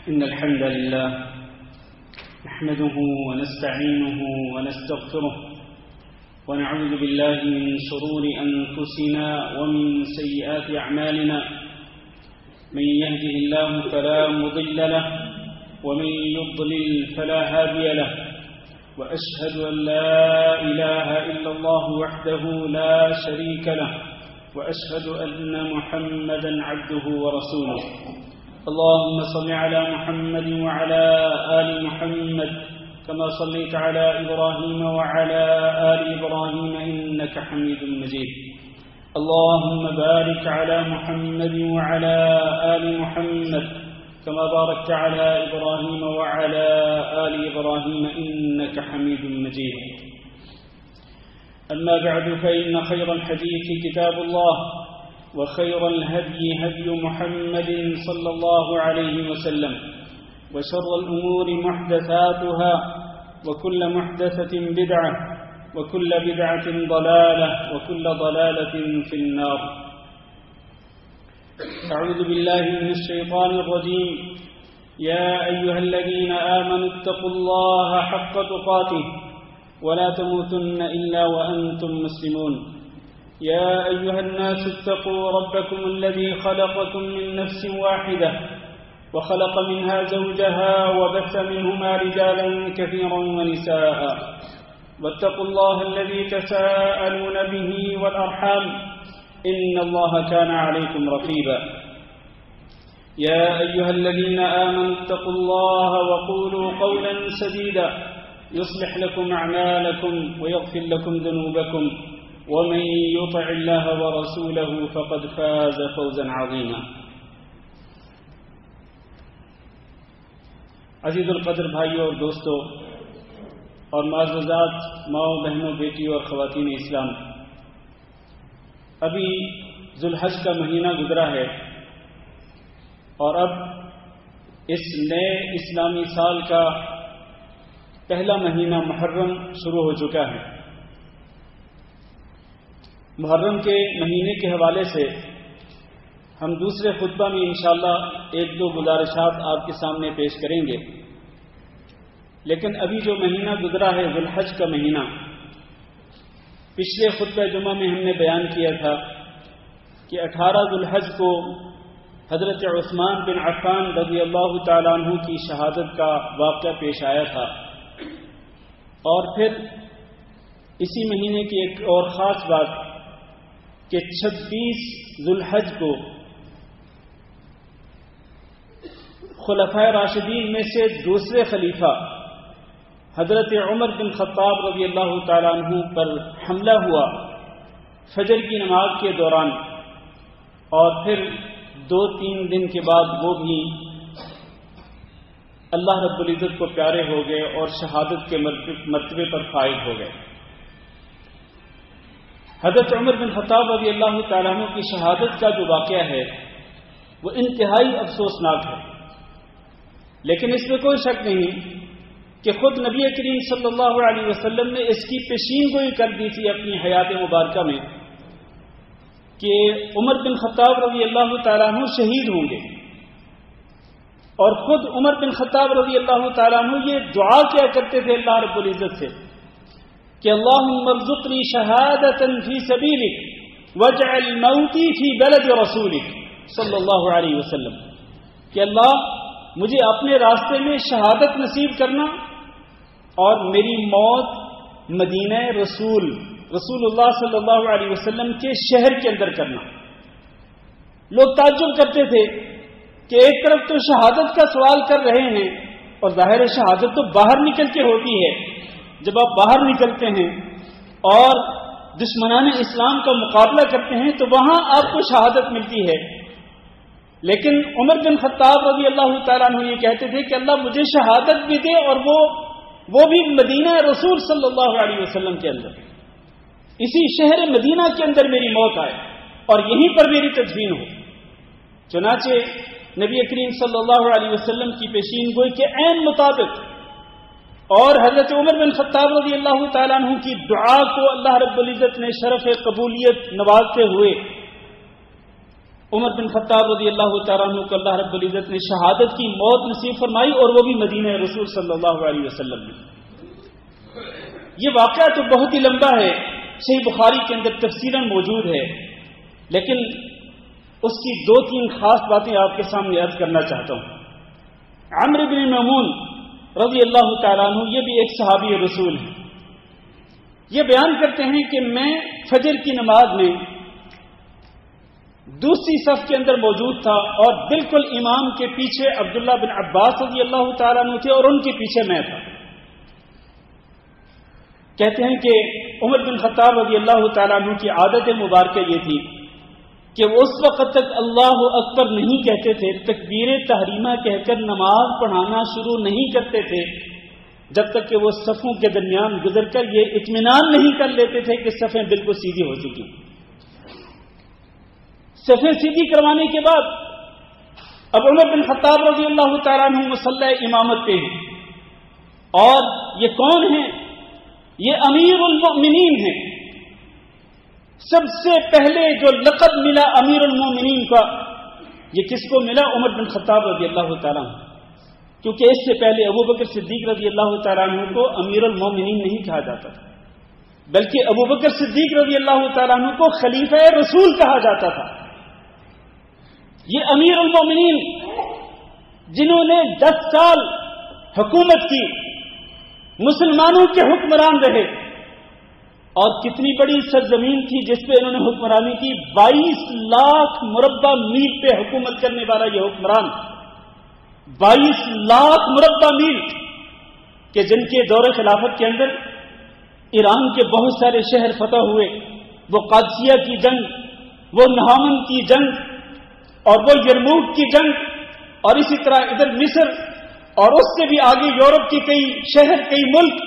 إن الحمد لله نحمده ونستعينه ونستغفره ونعوذ بالله من شرور أنفسنا ومن سيئات أعمالنا من يهده الله فلا مضل له ومن يضلل فلا هادي له وأشهد أن لا إله إلا الله وحده لا شريك له وأشهد أن محمدا عبده ورسوله اللهم صل على محمد وعلى آل محمد كما صليت على إبراهيم وعلى آل إبراهيم إنك حميد مجيد اللهم بارك على محمد وعلى آل محمد كما باركت على إبراهيم وعلى آل إبراهيم إنك حميد مجيد أما بعد فإن خير الحديث كتاب الله وخير الهدي هدي محمد صلى الله عليه وسلم وشر الأمور محدثاتها وكل محدثة بدعة وكل بدعة ضلالة وكل ضلالة في النار أعوذ بالله من الشيطان الرجيم يا أيها الذين آمنوا اتقوا الله حق تقاته ولا تموتن إلا وأنتم مسلمون يا أيها الناس اتقوا ربكم الذي خلقكم من نفس واحدة وخلق منها زوجها وبث منهما رجالا كثيرا ونساء واتقوا الله الذي تساءلون به والأرحام إن الله كان عليكم رقيبا يا أيها الذين آمنوا اتقوا الله وقولوا قولا سديدا يصلح لكم أعمالكم ويغفر لكم ذنوبكم ومن يطع الله ورسوله فقد فاز فوزا عظيما عزیز القدر بھائیوں اور دوستوں اور معززات ماؤں بہنوں بیٹیوں اور خواتین اسلام، ابھی ذوالحج کا مہینہ گزرا ہے اور اب اس نئے اسلامی سال کا پہلا مہینہ محرم شروع ہو چکا ہے۔ محرم کے مہینے کے حوالے سے ہم دوسرے خطبہ میں انشاءاللہ ایک دو گزارشات آپ کے سامنے پیش کریں گے، لیکن ابھی جو مہینہ گزرا ہے ذوالحج کا مہینہ، پچھلے خطبہ جمعہ میں ہم نے بیان کیا تھا کہ 18 ذوالحج کو حضرت عثمان بن عفان رضی اللہ تعالیٰ عنہ کی شہادت کا واقعہ پیش آیا تھا، اور پھر اسی مہینے کی ایک اور خاص بات کہ 26 ذوالحج کو خلفائے راشدین میں سے دوسرے خلیفہ حضرت عمر بن خطاب رضی اللہ تعالیٰ عنہ پر حملہ ہوا فجر کی نماز کے دوران، اور پھر 2-3 دن کے بعد وہ بھی اللہ رب العزت کو پیارے ہو گئے اور شہادت کے مرتبے پر فائز ہو گئے۔ حضرت عمر بن خطاب رضی اللہ تعالیٰ عنہ کی شہادت کا جو واقعہ ہے وہ انتہائی افسوسناک ہے، لیکن اس میں کوئی شک نہیں کہ خود نبی کریم صلی اللہ علیہ وسلم نے اس کی پیشین گوئی کر دی تھی اپنی حیات مبارکہ میں کہ عمر بن خطاب رضی اللہ تعالیٰ عنہ شہید ہوں گے، اور خود عمر بن خطاب رضی اللہ تعالیٰ عنہ یہ دعا کیا کرتے تھے اللہ رب العزت سے کہ اللہم ارزقنی شہادۃ فی سبیلک واجعل موتی فی بلد رسولک صلی اللہ علیہ وسلم، کہ اللہ مجھے اپنے راستے میں شہادت نصیب کرنا اور میری موت مدینہ رسول اللہ صلی اللہ علیہ وسلم کے شہر کے اندر کرنا۔ لوگ تعجب کرتے تھے کہ ایک طرف تو شہادت کا سوال کر رہے ہیں، اور ظاہر شہادت تو باہر نکل کے ہوتی ہے، جب آپ باہر نکلتے ہیں اور دشمنان اسلام کا مقابلہ کرتے ہیں تو وہاں آپ کو شہادت ملتی ہے، لیکن عمر بن خطاب رضی اللہ تعالیٰ عنہ یہ کہتے تھے کہ اللہ مجھے شہادت بھی دے اور وہ بھی مدینہ رسول صلی اللہ علیہ وسلم کے اندر، اسی شہر مدینہ کے اندر میری موت آئے اور یہیں پر میری تدفین ہو۔ چنانچہ نبی کریم صلی اللہ علیہ وسلم کی پیشین گوئی کے عین مطابق اور حضرت عمر بن خطاب رضی اللہ تعالیٰ عنہ کی دعا کو اللہ رب العزت نے شرف قبولیت نوازتے ہوئے عمر بن خطاب رضی اللہ تعالیٰ عنہ کو اللہ رب العزت نے شہادت کی موت نصیب فرمائی، اور وہ بھی مدینہ رسول صلی اللہ علیہ وسلم میں۔ یہ واقعہ تو بہت ہی لمبا ہے، صحیح بخاری کے اندر تفصیلاً موجود ہے، لیکن اس کی 2-3 خاص باتیں آپ کے سامنے عرض کرنا چاہتا ہوں۔ عمرو بن میمون رضی اللہ تعالیٰ عنہ، یہ بھی ایک صحابی رسول ہیں، یہ بیان کرتے ہیں کہ میں فجر کی نماز میں دوسری صف کے اندر موجود تھا، اور بالکل امام کے پیچھے عبداللہ بن عباس رضی اللہ تعالیٰ عنہ تھے، اور ان کے پیچھے میں تھا۔ کہتے ہیں کہ عمر بن خطاب رضی اللہ تعالیٰ عنہ کی عادت مبارکہ یہ تھی کہ وہ اس وقت تک اللہ اکبر نہیں کہتے تھے، تکبیر تحریمہ کہہ کر نماز پڑھانا شروع نہیں کرتے تھے، جب تک کہ وہ صفوں کے درمیان گزر کر یہ اطمینان نہیں کر لیتے تھے کہ صفیں بالکل سیدھی ہو چکی۔ صفیں سیدھی کروانے کے بعد اب عمر بن خطاب رضی اللہ تعالیٰ عنہ مصلی امامت پہ ہیں، اور یہ کون ہیں؟ یہ امیر المؤمنین ہیں۔ سب سے پہلے جو لقب ملا امیر المؤمنین کا، یہ کس کو ملا؟ عمر بن خطاب رضی اللہ تعالیٰ عنہ، کیونکہ اس سے پہلے ابو بکر صدیق رضی اللہ تعالیٰ عنہ کو امیر المؤمنین نہیں کہا جاتا تھا، بلکہ ابو بکر صدیق رضی اللہ تعالیٰ عنہ کو خلیفہ رسول کہا جاتا تھا۔ یہ امیر المؤمنین جنہوں نے 10 سال حکومت کی، مسلمانوں کے حکمران رہے، اور کتنی بڑی سرزمین تھی جس پہ انہوں نے حکمرانی کی، 22 لاکھ مربع میل پہ حکومت کرنے والا یہ حکمران، 22 لاکھ مربع میل کہ جن کے دور خلافت کے اندر ایران کے بہت سارے شہر فتح ہوئے، وہ قادسیہ کی جنگ، وہ نہامن کی جنگ، اور وہ یرموک کی جنگ، اور اسی طرح ادھر مصر، اور اس سے بھی آگے یورپ کے کئی شہر، کئی ملک،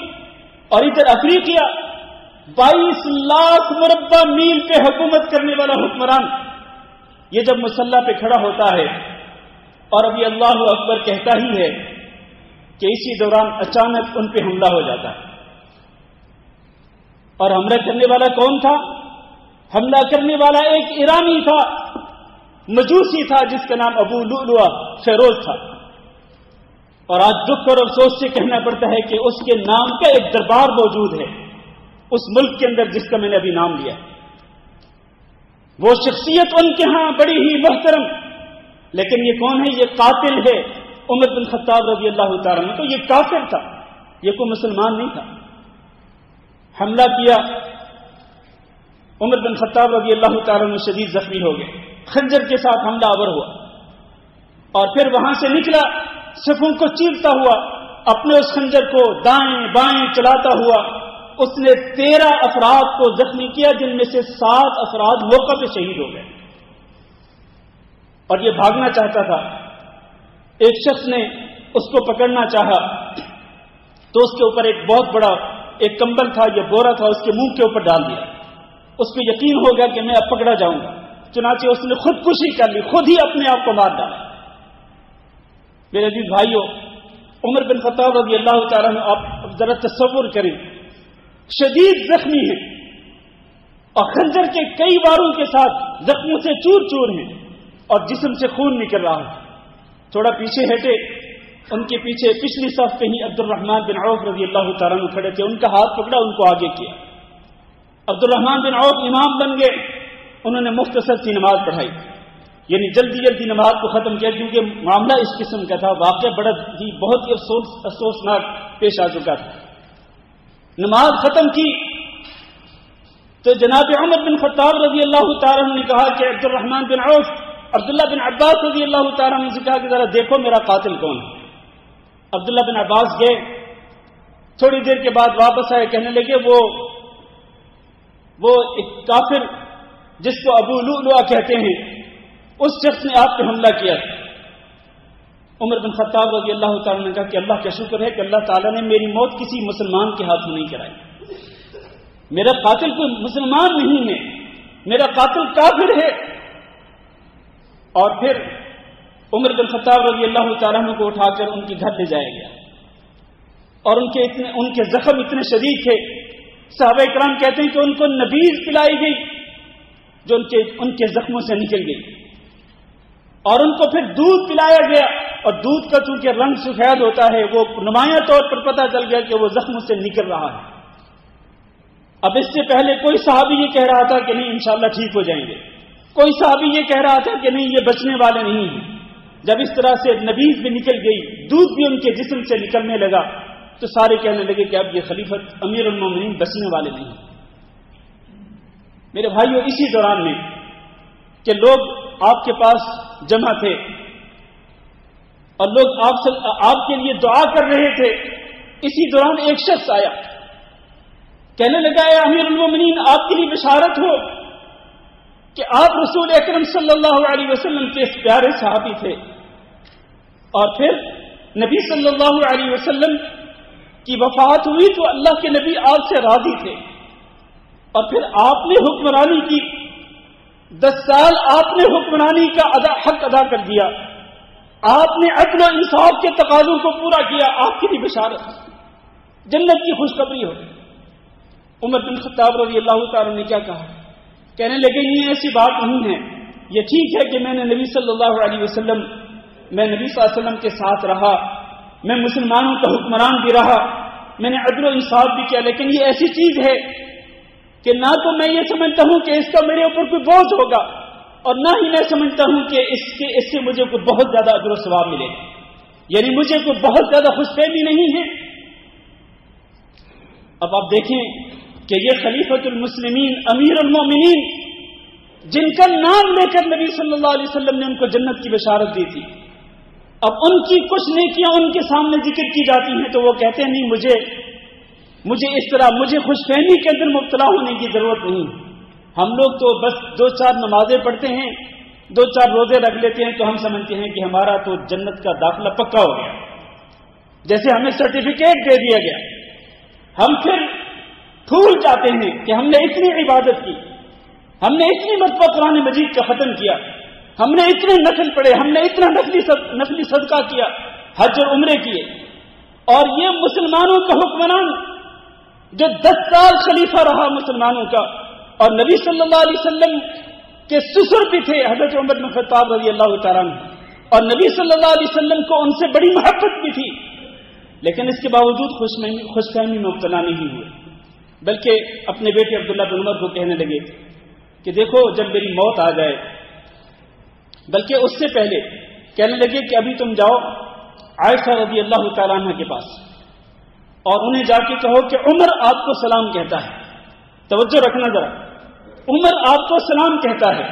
اور ادھر افریقیہ، 22 لاکھ مربع میل پہ حکومت کرنے والا حکمران، یہ جب مسلح پہ کھڑا ہوتا ہے اور ابھی اللہ اکبر کہتا ہی ہے کہ اسی دوران اچانک ان پہ حملہ ہو جاتا ہے۔ اور حملہ کرنے والا کون تھا؟ حملہ کرنے والا ایک ایرانی تھا، مجوسی تھا، جس کا نام ابو لؤلؤ فیروز تھا، اور آج دکھ اور افسوس سے کہنا پڑتا ہے کہ اس کے نام کا ایک دربار موجود ہے اس ملک کے اندر جس کا میں نے ابھی نام لیا۔ وہ شخصیت ان کے ہاں بڑی ہی محترم، لیکن یہ کون ہے؟ یہ قاتل ہے عمر بن خطاب رضی اللہ تعالیٰ عنہ۔ تو یہ کافر تھا، یہ کوئی مسلمان نہیں تھا۔ حملہ کیا، عمر بن خطاب رضی اللہ تعالیٰ عنہ شدید زخمی ہو گئے، خنجر کے ساتھ حملہ آور ہوا، اور پھر وہاں سے نکلا صفوں کو چیرتا ہوا، اپنے اس خنجر کو دائیں بائیں چلاتا ہوا اس نے 13 افراد کو زخمی کیا، جن میں سے 7 افراد موقع پہ شہید ہو گئے، اور یہ بھاگنا چاہتا تھا۔ ایک شخص نے اس کو پکڑنا چاہا تو اس کے اوپر ایک بہت بڑا ایک کمبل تھا، یہ بورا تھا، اس کے منہ کے اوپر ڈال دیا۔ اس کو یقین ہو گیا کہ میں اب پکڑا جاؤں گا، چنانچہ اس نے خودکشی کر لی، خود ہی اپنے آپ کو مار ڈالا۔ میرے عزیز بھائیوں، عمر بن خطاب رضی اللہ تعالیٰ عنہ، آپ ذرا تصور کریں، شدید زخمی ہیں اور خنجر کے کئی واروں کے ساتھ زخموں سے چور چور ہیں، اور جسم سے خون نکل رہا ہے۔ تھوڑا پیچھے ہٹے، ان کے پیچھے پچھلی صف پہ ہی عبد الرحمن بن عوف رضی اللہ تعالیٰ عنہ کھڑے تھے، ان کا ہاتھ پکڑا، ان کو آگے کیا۔ عبد الرحمن بن عوف امام بن گئے، انہوں نے مختصر سی نماز پڑھائی، یعنی جلدی جلدی نماز کو ختم کیا، کیونکہ معاملہ اس قسم کا تھا، واقعہ بہت ہی افسوسناک پیش آ چکا تھا۔ نماز ختم کی تو جناب عمر بن خطاب رضی اللہ تعالیٰ عنہ نے کہا کہ عبد الرحمن بن عوف، عبداللہ بن عباس رضی اللہ تعالیٰ عنہ سے کہا کہ ذرا دیکھو میرا قاتل کون ہے۔ عبداللہ بن عباس گئے، تھوڑی دیر کے بعد واپس آئے، کہنے لگے وہ ایک کافر جس کو ابو لؤلؤ کہتے ہیں، اس شخص نے آپ پہ حملہ کیا۔ عمر بن خطاب رضی اللہ تعالیٰ نے کہا کہ اللہ کا شکر ہے کہ اللہ تعالیٰ نے میری موت کسی مسلمان کے ہاتھوں نہیں کرائی، میرا قاتل کوئی مسلمان نہیں ہے، میرا قاتل کافر ہے۔ اور پھر عمر بن خطاب رضی اللہ تعالیٰ عنہ کو اٹھا کر ان کے گھر لے جایا گیا، اور ان کے زخم اتنے شدید تھے، صحابہ کرام کہتے ہیں کہ ان کو نبیذ پلائی گئی جو ان کے زخموں سے نکل گئی۔ اور ان کو پھر دودھ پلایا گیا، اور دودھ کا چونکہ رنگ سفید ہوتا ہے، وہ نمایاں طور پر پتہ چل گیا کہ وہ زخم سے نکل رہا ہے۔ اب اس سے پہلے کوئی صحابی یہ کہہ رہا تھا کہ نہیں انشاءاللہ ٹھیک ہو جائیں گے، کوئی صحابی یہ کہہ رہا تھا کہ نہیں یہ بچنے والے نہیں ہیں۔ جب اس طرح سے نبیذ بھی نکل گئی، دودھ بھی ان کے جسم سے نکلنے لگا، تو سارے کہنے لگے کہ اب یہ خلیفت امیر المومنین بچنے والے نہیں ہیں۔ میرے بھائیوں، اسی دوران میں کہ لوگ آپ کے پاس جمع تھے اور لوگ آپ کے لیے دعا کر رہے تھے، اسی دوران ایک شخص آیا، کہنے لگا اے امیر المومنین، آپ کے لیے بشارت ہو کہ آپ رسول اکرم صلی اللہ علیہ وسلم کے پیارے صحابی تھے، اور پھر نبی صلی اللہ علیہ وسلم کی وفات ہوئی تو اللہ کے نبی آپ سے راضی تھے، اور پھر آپ نے حکمرانی کی، 10 سال آپ نے حکمرانی کا حق ادا کر دیا، آپ نے عدل و انصاف کے تقاضوں کو پورا کیا، آپ کی بھی بشارت، جنت کی خوشخبری ہو۔ عمر بن خطاب رضی اللہ تعالی نے کیا کہا؟ کہنے لگے یہ ایسی بات نہیں ہے، یہ ٹھیک ہے کہ میں نے نبی صلی اللہ علیہ وسلم کے ساتھ رہا، میں مسلمانوں کا حکمران بھی رہا، میں نے عدل و انصاف بھی کیا، لیکن یہ ایسی چیز ہے کہ نہ تو میں یہ سمجھتا ہوں کہ اس کا میرے اوپر کوئی بوجھ ہوگا، اور نہ ہی میں سمجھتا ہوں کہ اس سے مجھے کوئی بہت زیادہ اجر و ثواب ملے گا، یعنی مجھے کوئی بہت زیادہ خوش فہمی نہیں ہے۔ اب آپ دیکھیں کہ یہ خلیفۃ المسلمین امیر المومنین، جن کا نام لے کر نبی صلی اللہ علیہ وسلم نے ان کو جنت کی بشارت دی تھی، اب ان کی کچھ نیکیاں ان کے سامنے ذکر کی جاتی ہیں تو وہ کہتے ہیں نہیں، مجھے اس طرح مجھے خوش فہمی کے اندر مبتلا ہونے کی ضرورت نہیں، ہم لوگ تو بس 2-4 نمازیں پڑھتے ہیں، 2-4 روزے رکھ لیتے ہیں تو ہم سمجھتے ہیں کہ ہمارا تو جنت کا داخلہ پکا ہو گیا، جیسے ہمیں سرٹیفکیٹ دے دیا گیا۔ ہم پھر پھول جاتے ہیں کہ ہم نے اتنی عبادت کی، ہم نے اتنی مرتبہ قرآن مجید کا ختم کیا، ہم نے اتنے نفل پڑھے، ہم نے اتنا نفلی صدقہ کیا، حج اور عمرے کیے، اور یہ مسلمانوں کا حکمران جو 10 سال خلیفہ رہا مسلمانوں کا، اور نبی صلی اللہ علیہ وسلم کے سسر بھی تھے حضرت عمر بن خطاب رضی اللہ تعالیٰ عنہ، اور نبی صلی اللہ علیہ وسلم کو ان سے بڑی محبت بھی تھی، لیکن اس کے باوجود خوش فہمی میں مبتلا نہیں ہوئے، بلکہ اپنے بیٹے عبداللہ بن عمر کو کہنے لگے کہ دیکھو جب میری موت آ جائے، بلکہ اس سے پہلے کہنے لگے کہ ابھی تم جاؤ عائشہ رضی اللہ تعالیٰ عنہ کے پاس اور انہیں جا کے کہو کہ عمر آپ کو سلام کہتا ہے، توجہ رکھنا ذرا، عمر آپ کو سلام کہتا ہے،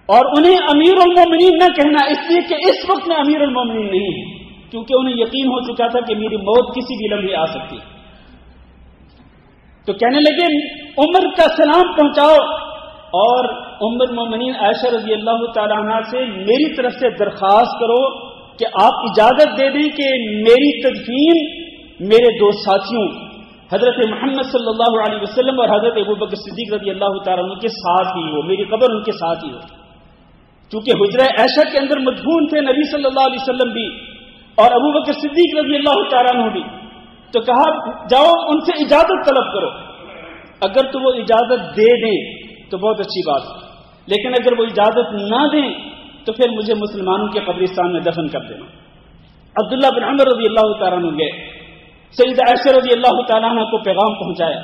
اور انہیں امیر المومنین نہ کہنا، اس لیے کہ اس وقت میں امیر المومنین نہیں ہے، کیونکہ انہیں یقین ہو چکا تھا کہ میری موت کسی بھی لمحے آ سکتی ہے۔ تو کہنے لگے عمر کا سلام پہنچاؤ، اور ام المومنین عائشہ رضی اللہ تعالیٰ عنہ سے میری طرف سے درخواست کرو کہ آپ اجازت دے دیں کہ میری تدفین میرے 2 ساتھیوں حضرت محمد صلی اللہ علیہ وسلم اور حضرت ابوبکر صدیق رضی اللہ تعالیٰ عنہ کے ساتھ ہی ہو، میری قبر ان کے ساتھ ہی ہو، چونکہ حجرہ عائشہ کے اندر مدفون تھے نبی صلی اللہ علیہ وسلم بھی اور ابوبکر صدیق رضی اللہ تعالیٰ عنہ بھی، تو کہا جاؤ ان سے اجازت طلب کرو، اگر تو وہ اجازت دے دیں تو بہت اچھی بات، لیکن اگر وہ اجازت نہ دیں تو پھر مجھے مسلمانوں کے قبرستان میں دفن کر دینا۔ عبداللہ بن عمر رضی اللہ تعالیٰ عنہ گئے، سیدہ عائشہ رضی اللہ تعالیٰ عنہ کو پیغام پہنچایا،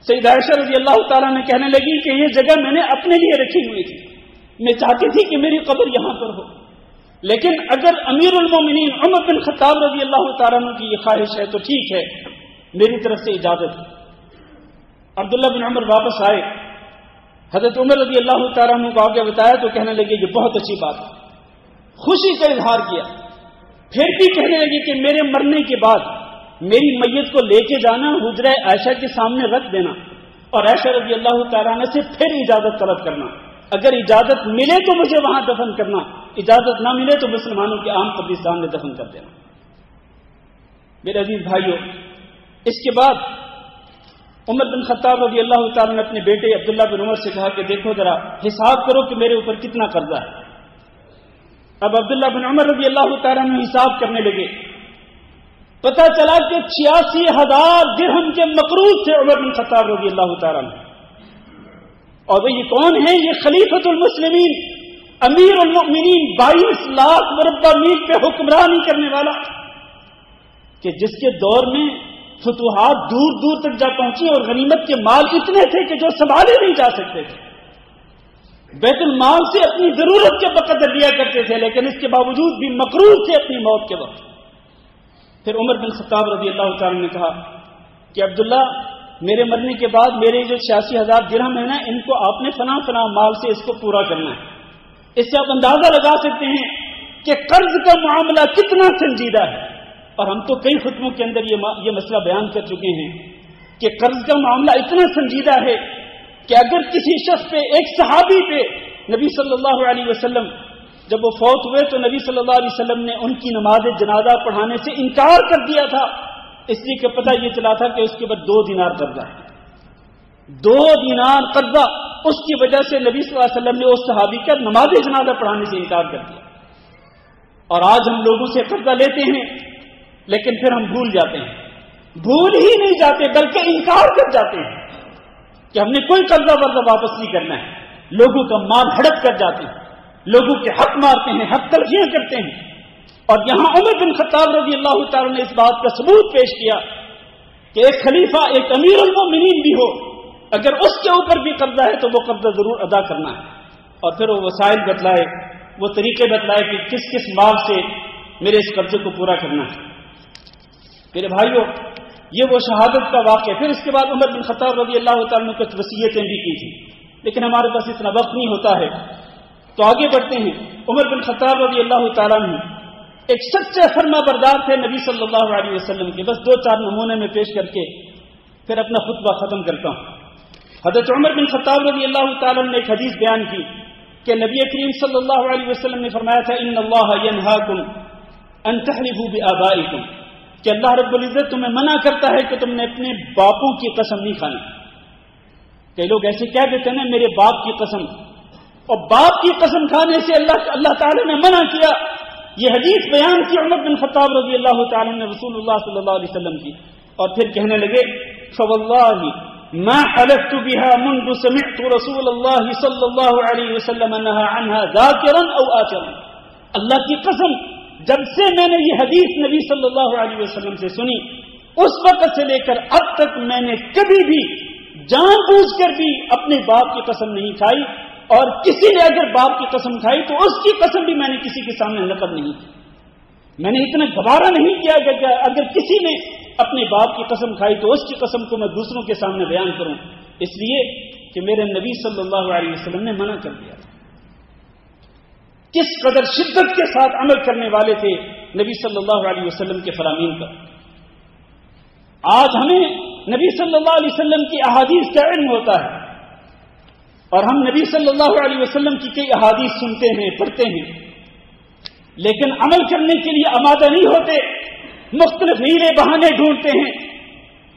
سیدہ عائشہ رضی اللہ تعالیٰ عنہ کہنے لگی کہ یہ جگہ میں نے اپنے لیے رکھی ہوئی تھی، میں چاہتی تھی کہ میری قبر یہاں پر ہو، لیکن اگر امیر المومنین عمر بن خطاب رضی اللہ تعالیٰ عنہ کی یہ خواہش ہے تو ٹھیک ہے، میری طرف سے اجازت ہے۔ عبداللہ بن عمر واپس آئے، حضرت عمر رضی اللہ تعالیٰ عنہ کو آگے بتایا تو کہنے لگے یہ بہت اچھی بات ہے، خوشی کا اظہار کیا، پھر بھی کہنے لگے کہ میرے مرنے کے بعد میری میت کو لے کے جانا، حجرہ عائشہ کے سامنے رکھ دینا، اور عائشہ رضی اللہ تعالیٰ عنہ سے پھر اجازت طلب کرنا، اگر اجازت ملے تو مجھے وہاں دفن کرنا، اجازت نہ ملے تو مسلمانوں کے عام قبرستان میں دفن کر دینا۔ میرے عزیز بھائیوں، اس کے بعد عمر بن خطاب رضی اللہ تعالیٰ نے اپنے بیٹے عبداللہ بن عمر سے کہا کہ دیکھو ذرا حساب کرو کہ میرے اوپر کتنا قرضہ ہے۔ اب عبداللہ بن عمر رضی اللہ تعالیٰ نے حساب کرنے لگے، پتہ چلا کہ 86,000 درہم کے مقروض تھے عمر بن خطاب رضی اللہ تعالیٰ نے، اور وہ یہ کون ہیں؟ یہ خلیفۃ المسلمین امیر المؤمنین 22 لاکھ مربع میل پہ حکمرانی کرنے والا، کہ جس کے دور میں فتوحات دور دور تک جا پہنچی اور غنیمت کے مال اتنے تھے کہ جو سنبھالے نہیں جا سکتے تھے، بیت المال سے اپنی ضرورت کے بقدر دیا کرتے تھے، لیکن اس کے باوجود بھی مقروض تھے اپنی موت کے وقت۔ پھر عمر بن خطاب رضی اللہ تعالی نے کہا کہ عبداللہ میرے مرنے کے بعد میرے جو 86,000 درہم ہیں نا، ان کو آپ نے فلاں فلاں مال سے اس کو پورا کرنا ہے۔ اس سے آپ اندازہ لگا سکتے ہیں کہ قرض کا معاملہ کتنا سنجیدہ ہے، اور ہم تو کئی خطبوں کے اندر یہ مسئلہ بیان کر چکے ہیں کہ قرض کا معاملہ اتنا سنجیدہ ہے کہ اگر کسی شخص پہ، ایک صحابی پہ نبی صلی اللہ علیہ وسلم جب وہ فوت ہوئے تو نبی صلی اللہ علیہ وسلم نے ان کی نماز جنازہ پڑھانے سے انکار کر دیا تھا، اس لیے کہ پتہ یہ چلا تھا کہ اس کے بعد 2 دینار قرضہ ہے، 2 دینار قرضہ، اس کی وجہ سے نبی صلی اللہ علیہ وسلم نے اس صحابی کا نماز جنازہ پڑھانے سے انکار کر دیا۔ اور آج ہم لوگوں سے قرضہ لیتے ہیں لیکن پھر ہم بھول جاتے ہیں، بھول ہی نہیں جاتے بلکہ انکار کر جاتے ہیں کہ ہم نے کوئی قرضہ ورضہ واپس نہیں کرنا ہے، لوگوں کا مال ہڑپ کر جاتے ہیں، لوگوں کے حق مارتے ہیں، حق تلفیاں کرتے ہیں۔ اور یہاں عمر بن خطاب رضی اللہ تعالی نے اس بات کا ثبوت پیش کیا کہ ایک خلیفہ، ایک امیر المؤمنین بھی ہو، اگر اس کے اوپر بھی قرضہ ہے تو وہ قرضہ ضرور ادا کرنا ہے، اور پھر وہ وسائل بتلائے، وہ طریقے بتلائے کہ کس کس مال سے میرے اس قرضے کو پورا کرنا ہے۔ میرے بھائیوں، یہ وہ شہادت کا واقعہ۔ پھر اس کے بعد عمر بن خطاب رضی اللہ تعالیٰ نے کچھ وصیتیں بھی کی تھی، لیکن ہمارے پاس اتنا وقت نہیں ہوتا ہے تو آگے بڑھتے ہیں۔ عمر بن خطاب رضی اللہ تعالیٰ عنہ ایک سچے فرما بردار تھے نبی صلی اللہ علیہ وسلم کے۔ بس 2-4 نمونے میں پیش کر کے پھر اپنا خطبہ ختم کرتا ہوں۔ حضرت عمر بن خطاب رضی اللہ تعالیٰ نے ایک حدیث بیان کی کہ نبی کریم صلی اللہ علیہ وسلم نے فرمایا تھا ان اللہ ینہاکم ان تحلفوا بآبائکم، کہ اللہ رب العزت تمہیں منع کرتا ہے کہ تم نے اپنے باپوں کی قسم نہیں کھانی۔ کئی لوگ ایسے کہہ دیتے ہیں میرے باپ کی قسم، اور باپ کی قسم کھانے سے اللہ تعالی نے منع کیا۔ یہ حدیث بیان کی عمر بن خطاب رضی اللہ تعالی نے رسول اللہ صلی اللہ علیہ وسلم کی، اور پھر کہنے لگے فواللہ ما حلفت بها منذ سمعت رسول اللہ صلی اللہ علیہ وسلم نہى عنها ذاکرا او آچرا، اللہ کی قسم جب سے میں نے یہ حدیث نبی صلی اللہ علیہ وسلم سے سنی، اس وقت سے لے کر اب تک میں نے کبھی بھی جان بوجھ کر بھی اپنے باپ کی قسم نہیں کھائی، اور کسی نے اگر باپ کی قسم کھائی تو اس کی قسم بھی میں نے کسی کے سامنے نقل نہیں کی۔ میں نے اتنا گوارا نہیں کیا کہ اگر کسی نے اپنے باپ کی قسم کھائی تو اس کی قسم کو میں دوسروں کے سامنے بیان کروں، اس لیے کہ میرے نبی صلی اللہ علیہ وسلم نے منع کر دیا تھا۔ کس قدر شدت کے ساتھ عمل کرنے والے تھے نبی صلی اللہ علیہ وسلم کے فرامین پر۔ آج ہمیں نبی صلی اللہ علیہ وسلم کی احادیث کا علم ہوتا ہے، اور ہم نبی صلی اللہ علیہ وسلم کی کئی احادیث سنتے ہیں، پڑھتے ہیں، لیکن عمل کرنے کے لیے آمادہ نہیں ہوتے، مختلف ہیلے بہانے ڈھونڈتے ہیں،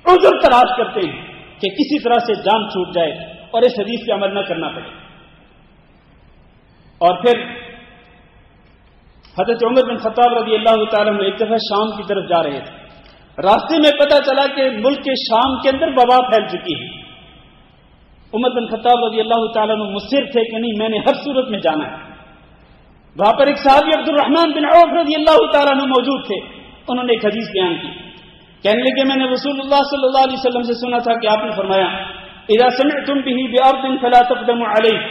عذر تلاش کرتے ہیں کہ کسی طرح سے جان چھوٹ جائے اور اس حدیث پہ عمل نہ کرنا پڑے۔ اور پھر حضرت عمر بن خطاب رضی اللہ تعالیٰ عنہ ایک دفعہ شام کی طرف جا رہے تھے، راستے میں پتہ چلا کہ ملک کے شام کے اندر وبا پھیل چکی ہے۔ عمر بن خطاب رضی اللہ تعالیٰ عنہ مصر تھے کہ نہیں، میں نے ہر صورت میں جانا ہے۔ وہاں پر ایک صحابی عبد الرحمن بن عوف رضی اللہ تعالیٰ عنہ موجود تھے، انہوں نے ایک حدیث بیان کی، کہنے لگے میں نے رسول اللہ صلی اللہ علیہ وسلم سے سنا تھا کہ آپ نے فرمایا اذا سمعتم به بارض فلا تقدموا علیہ،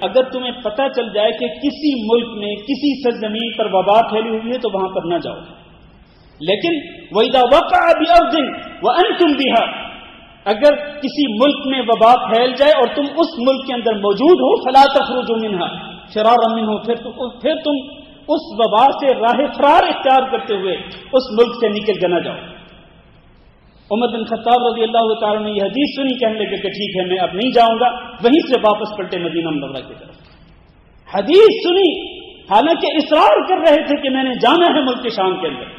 اگر تمہیں پتہ چل جائے کہ کسی ملک میں کسی سرزمین پر وبا پھیلی ہوئی ہے تو وہاں پر نہ جاؤ، لیکن وَإِذَا وَقَعَ بِأَرْضٍ وَأَنْتُمْ بِهَا، اگر کسی ملک میں وبا پھیل جائے اور تم اس ملک کے اندر موجود ہو فَلَا تَخْرُجُوا مِنْهَا فِرَارًا مِنْهُ، پھر تم اس وبا سے راہ فرار اختیار کرتے ہوئے اس ملک سے نکل کے نہ جاؤ۔ عمر بن خطاب رضی اللہ تعالیٰ نے یہ حدیث سنی، کہنے لگے کہ ٹھیک ہے میں اب نہیں جاؤں گا، وہیں سے واپس پلٹے مدینہ منورہ کی طرف۔ حدیث سنی، حالانکہ اصرار کر رہے تھے کہ میں نے جانا ہے ملک شام کے اندر،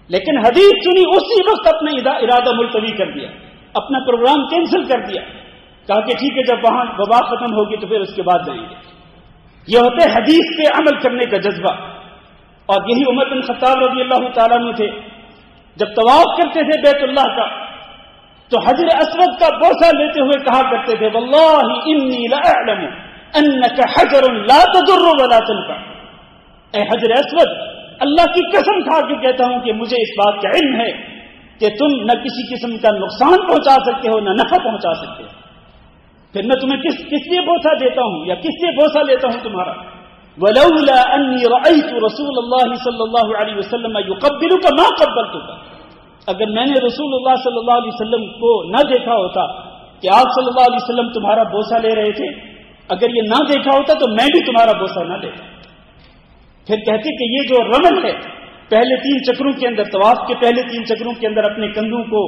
لیکن حدیث سنی اسی وقت اپنا ارادہ ملتوی کر دیا، اپنا پروگرام کینسل کر دیا، کہا کہ ٹھیک ہے جب وہاں وبا ختم ہوگی تو پھر اس کے بعد جائیں گے۔ یہ ہوتے حدیث پہ عمل کرنے کا جذبہ، اور یہی عمر بن خطاب رضی اللہ تعالیٰ عنہ تھے، جب طواف کرتے تھے بیت اللہ کا تو حجر اسود کا بوسہ لیتے ہوئے کہا کرتے تھے واللہ انی لاعلم انک حجر لا تضر ولا تنفع، اے حجر اسود، اللہ کی قسم کھا کے کہتا ہوں کہ مجھے اس بات کا علم ہے کہ تم نہ کسی قسم کا نقصان پہنچا سکتے ہو نہ نفع پہنچا سکتے ہو، پھر میں تمہیں کس لیے بوسہ دیتا ہوں یا کس لیے بوسہ لیتا ہوں تمہارا؟ ولولا انی رأیت رسول اللہ صلی اللہ علیہ وسلم یقبلک ما قبلتک، اگر میں نے رسول اللہ صلی اللہ علیہ وسلم کو نہ دیکھا ہوتا کہ آپ صلی اللہ علیہ وسلم تمہارا بوسہ لے رہے تھے، اگر یہ نہ دیکھا ہوتا تو میں بھی تمہارا بوسہ نہ لیتا۔ پھر کہتے کہ یہ جو رمل ہے پہلے 3 چکروں کے اندر، طواف کے پہلے 3 چکروں کے اندر اپنے کندھوں کو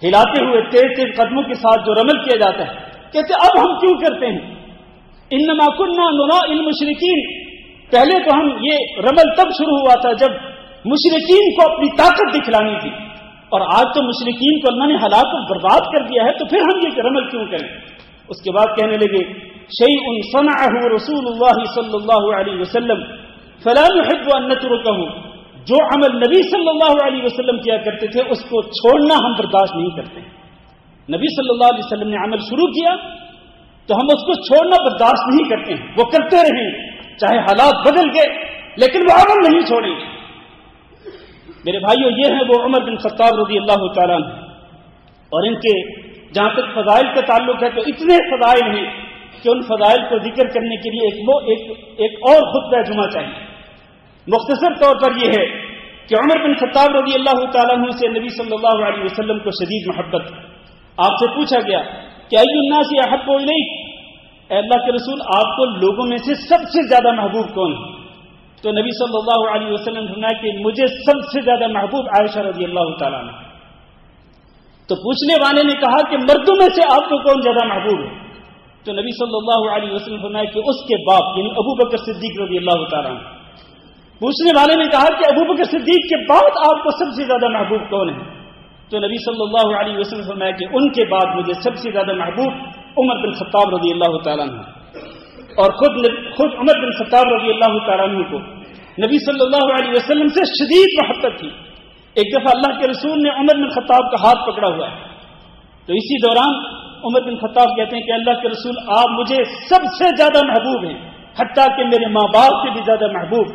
ہلاتے ہوئے تیز تیز قدموں کے ساتھ جو رمل کیا جاتا ہے، کہتے اب ہم کیوں کرتے ہیں؟ انما كنا نراء المشرکین، پہلے تو ہم یہ رمل تب شروع ہوا تھا جب مشرکین کو اپنی طاقت دکھلانی تھی، اور آج تو مشرکین کو اللہ نے ہلاک و برباد کر دیا ہے، تو پھر ہم یہ رمل کیوں کریں؟ اس کے بعد کہنے لگے شیء صنعه رسول اللہ صلی اللہ علیہ وسلم فلا نحب ان نترکه، جو عمل نبی صلی اللہ علیہ وسلم کیا کرتے تھے اس کو چھوڑنا ہم برداشت نہیں کرتے۔ نبی صلی اللہ علیہ وسلم نے عمل شروع کیا تو ہم اس کو چھوڑنا برداشت نہیں کرتے ہیں، وہ کرتے رہیں چاہے حالات بدل گئے، لیکن وہ عمل نہیں چھوڑیں گے۔ میرے بھائیو، یہ ہیں وہ عمر بن خطاب رضی اللہ تعالیٰ عنہ، اور ان کے جہاں تک فضائل کا تعلق ہے تو اتنے فضائل ہیں کہ ان فضائل کو ذکر کرنے کے لیے ایک اور خطبہ جمعہ چاہیے۔ مختصر طور پر یہ ہے کہ عمر بن خطاب رضی اللہ تعالیٰ عنہ سے نبی صلی اللہ علیہ وسلم کو شدید محبت، آپ سے پوچھا گیا کہ ای الناس احب الیک، اے اللہ کے رسول آپ کو لوگوں میں سے سب سے زیادہ محبوب کون ہے؟ تو نبی صلی اللہ علیہ وسلم نے فرمایا کہ مجھے سب سے زیادہ محبوب عائشہ رضی اللہ تعالیٰ عنہ۔ تو پوچھنے والے نے کہا کہ مردوں میں سے آپ کو کون زیادہ محبوب ہے؟ تو نبی صلی اللہ علیہ وسلم نے فرمایا کہ اس کے باپ یعنی ابو بکر صدیق رضی اللہ تعالیٰ عنہ۔ پوچھنے والے نے کہا کہ ابو بکر صدیق کے بعد آپ کو سب سے زیادہ محبوب کون ہے؟ تو نبی صلی اللہ علیہ وسلم نے فرمایا کہ ان کے بعد مجھے سب سے زیادہ محبوب عمر بن خطاب رضی اللہ تعالیٰ عنہ۔ اور خود عمر بن خطاب رضی اللہ تعالیٰ عنہ کو نبی صلی اللہ علیہ وسلم سے شدید محبت تھی۔ ایک دفعہ اللہ کے رسول نے عمر بن خطاب کا ہاتھ پکڑا ہوا ہے، تو اسی دوران عمر بن خطاب کہتے ہیں کہ اللہ کے رسول آپ مجھے سب سے زیادہ محبوب ہیں، حتیٰ کہ میرے ماں باپ سے بھی زیادہ محبوب،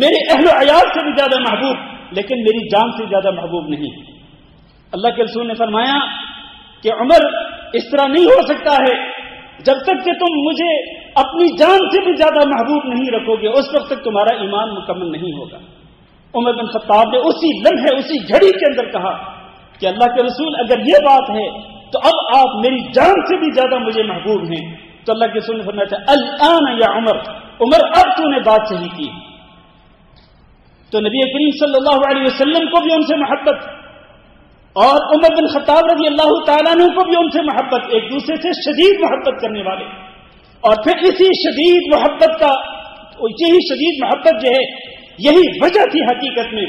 میرے اہل و عیال سے بھی زیادہ محبوب، لیکن میری جان سے زیادہ محبوب نہیں۔ اللہ کے رسول نے فرمایا کہ عمر اس طرح نہیں ہو سکتا ہے، جب تک کہ تم مجھے اپنی جان سے بھی زیادہ محبوب نہیں رکھو گے اس وقت تک تمہارا ایمان مکمل نہیں ہوگا۔ عمر بن خطاب نے اسی لمحے اسی گھڑی کے اندر کہا کہ اللہ کے رسول اگر یہ بات ہے تو اب آپ میری جان سے بھی زیادہ مجھے محبوب ہیں۔ تو اللہ کے رسول نے فرمایا تھا الآن یا عمر، عمر اب تو نے بات صحیح کی۔ تو نبی کریم صلی اللہ علیہ وسلم کو بھی ان سے محبت، اور عمر بن خطاب رضی اللہ تعالیٰ عنہ کو بھی ان سے محبت، ایک دوسرے سے شدید محبت کرنے والے۔ اور پھر اسی شدید محبت کا یہی شدید محبت جو ہے یہی وجہ تھی حقیقت میں